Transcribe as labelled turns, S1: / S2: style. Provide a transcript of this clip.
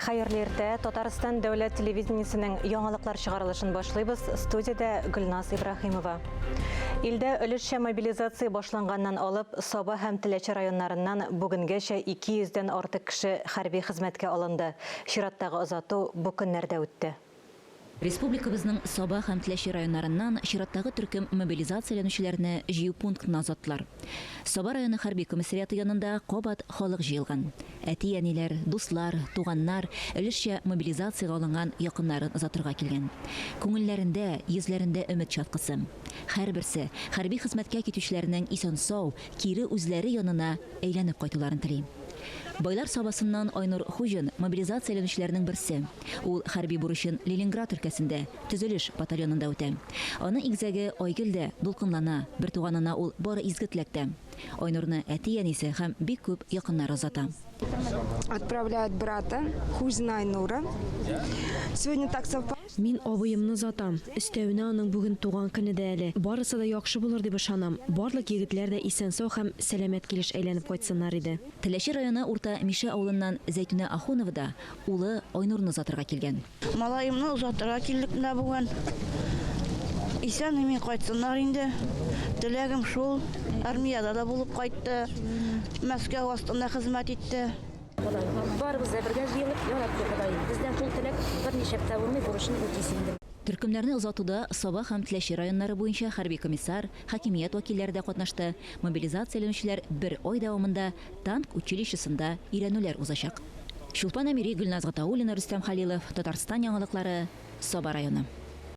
S1: Хайырлы иртә, Татарстан дәүләт телевидениесенең яңалыклар чыгарылышын башлыйбыз. Студиядә Гөлназ Ибрахимова. Илдә өлешчә мобилизация башланганнан алып, Саба һәм Теләче районнарыннан бүгенгәчә 200-дән артык кеше хәрби хезмәткә алынды. Чираттагы озату бу көннәрдә үтте.
S2: Республикабызның Саба һәм Теләче районнарыннан чираттагы төркем мобилизацияләнүчеләрне җыю пунктына озаттылар. Саба районы хәрби комиссариаты янында кабат халык җыелган. Әти-әниләр, дуслар, туганнар өлешчә мобилизациягә алынган якыннарын озатырга килгән. Күңелләрендә, йөзләрендә өмет чаткысы. Һәрберсе хәрби хезмәткә китүчеләрнең исән-сау, кире үзләре янына әйләнеп кайтуларын тели. Байлар Сабасыннан Айнур Хуҗин мобилизацияләнүчеләрнең берсе. Ул хәрби бурычын Ленинград өлкәсендә төзелеш батальонында үтә. Аны игезәге Айгөлдә дулкынлана, бер туганына ул бары изге теләктә. Айнурны әти-әнисе һәм бик күп якыннары озата.
S3: Отправляют брата Хуҗина Айнура. Сегодня так совпало.
S4: Мин абыемны озатам. Өстәвенә аның бүген туган көне дә әле. Барысы да яхшы булыр дип ышанам. Барлык егетләр дә исән-сау һәм сәламәт килеш әйләнеп кайтсыннар иде.
S2: Теләче районы Урта Мише авылыннан Зәйтүнә Ахунова да улы Айнурны озатырга килгән.
S5: Малайымны озатырга килдек менә бүген. Исән мин кайтсыннар инде. Теләгем шул. Армияда да булып кайтты. Мәскәү астында хезмәт итте.
S6: Барыбыз да бергә җыелып, яратты Ходай. Бездән шул теләк берничә тәвәмме бурычын үтисен.
S2: Төркемнәрне озатуда Саба һәм Теләче районнары буенча хәрби комиссар, хакимият вәкилләре дә катнашты. Мобилизацияләнүчеләр бер ай дәвамында танк училищесында өйрәнүләр узачак. Шулпан Әмири, Гөлназ Гатауллина, Рөстәм Хәлилов, Татарстан яңалыклары, Саба районы.